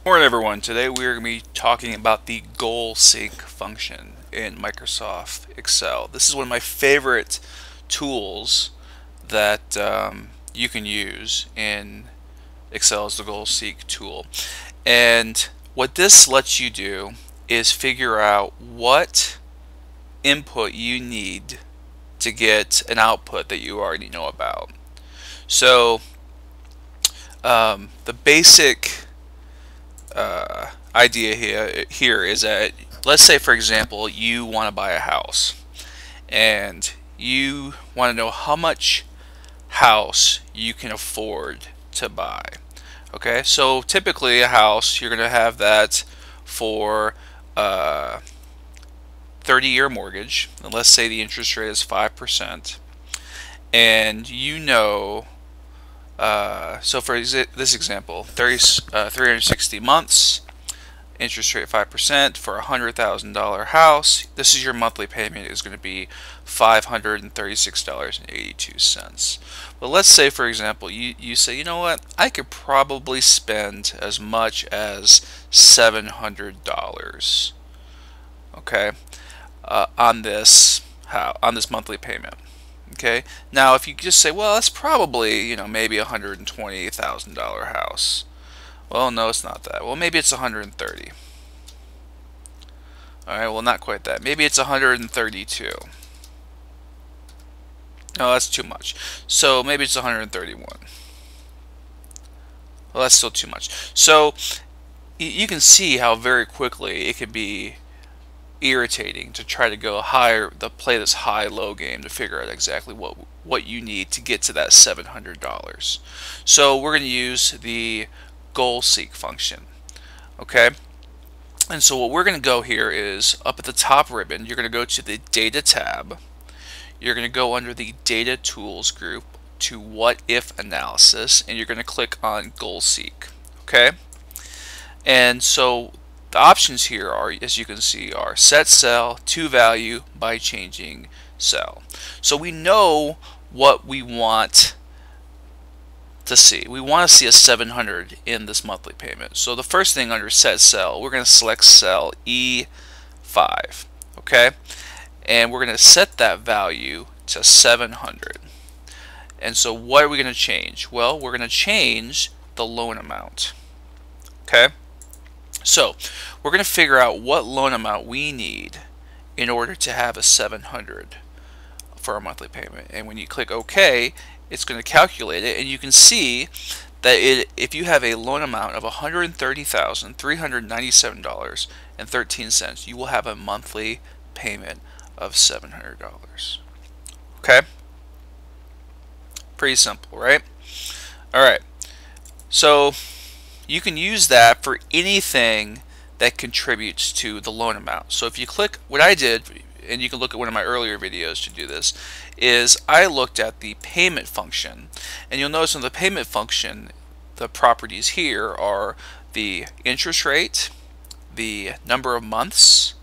Morning everyone, today we are going to be talking about the goal sync function in Microsoft Excel. This is one of my favorite tools that you can use in Excel as the goal sync tool. And what this lets you do is figure out what input you need to get an output that you already know about. So the basic idea here is that, let's say for example you want to buy a house and you want to know how much house you can afford to buy. Okay, so typically a house, you're going to have that for 30-year mortgage, and let's say the interest rate is 5%, and you know, so for this example, 360 months, interest rate 5% for a $100,000 house. This is your monthly payment is going to be $536.82. But let's say, for example, you say, you know what, I could probably spend as much as $700, okay, on this monthly payment. Okay, now if you just say, well, that's probably, you know, maybe a $120,000 house. Well, no, it's not that. Well, maybe it's 130. All right, well, not quite that. Maybe it's 132. No, that's too much. So maybe it's 131. Well, that's still too much. So you can see how very quickly it can be irritating to try to go higher, to play this high-low game to figure out exactly what you need to get to that $700. So we're going to use the goal seek function. Okay, and so what we're going to go here is up at the top ribbon, you're going to go to the Data tab. You're going to go under the Data Tools group to What If Analysis, and you're going to click on Goal Seek. Okay, and so the options here are, as you can see, are set cell to value by changing cell. So we know what we want to see. We want to see a 700 in this monthly payment. So the first thing under set cell, we're going to select cell E5. Okay, and we're going to set that value to 700. And so what are we going to change? Well, we're going to change the loan amount. Okay, so we're going to figure out what loan amount we need in order to have a 700 for our monthly payment. And when you click OK, it's going to calculate it, and you can see that if you have a loan amount of $130,397.13, you will have a monthly payment of $700. Okay? Pretty simple, right? Alright, so you can use that for anything that contributes to the loan amount. So if you click, what I did, and you can look at one of my earlier videos to do this, is I looked at the payment function, and you'll notice in the payment function the properties here are the interest rate, the number of months,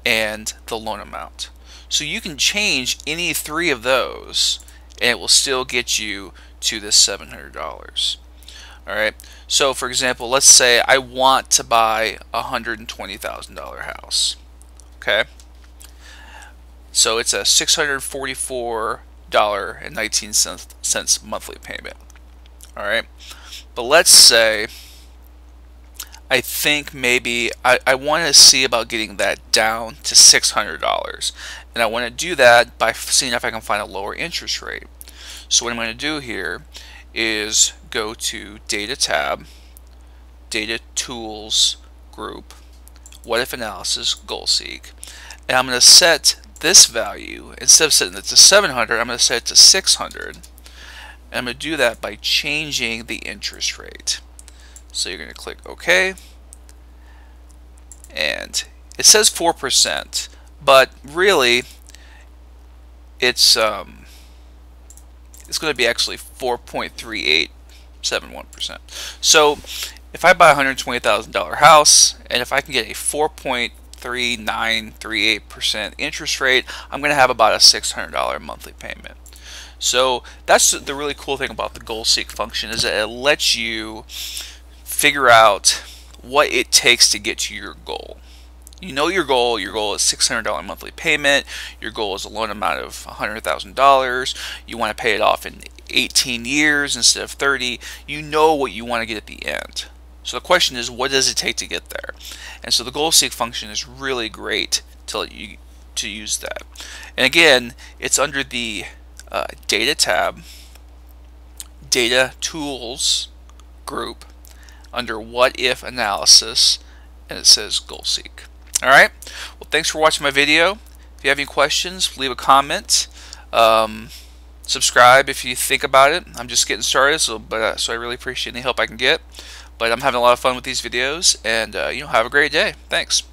and the loan amount. So you can change any three of those and it will still get you to this $700. Alright, so for example, let's say I want to buy a $120,000 house. Okay, so it's a $644.19 monthly payment. Alright, but let's say I think maybe I want to see about getting that down to $600, and I want to do that by seeing if I can find a lower interest rate. So what I'm going to do here is go to Data tab, Data Tools group, What If Analysis, Goal Seek, and I'm going to set this value, instead of setting it to 700, I'm going to set it to 600, and I'm going to do that by changing the interest rate. So you're going to click OK, and it says 4%, but really it's going to be actually 4.3871%. So if I buy a $120,000 house, and if I can get a 4.3938% interest rate, I'm going to have about a $600 monthly payment. So that's the really cool thing about the goal seek function, is that it lets you figure out what it takes to get to your goal. You know your goal. Your goal is $600 monthly payment. Your goal is a loan amount of $100,000. You want to pay it off in 18 years instead of 30. You know what you want to get at the end. So the question is, what does it take to get there? And so the goal seek function is really great to use that. And again, it's under the data tab, data tools group, under what if analysis, and it says goal seek. Alright, well, thanks for watching my video. If you have any questions, leave a comment. Subscribe if you think about it. I'm just getting started, so I really appreciate any help I can get. But I'm having a lot of fun with these videos, and have a great day. Thanks.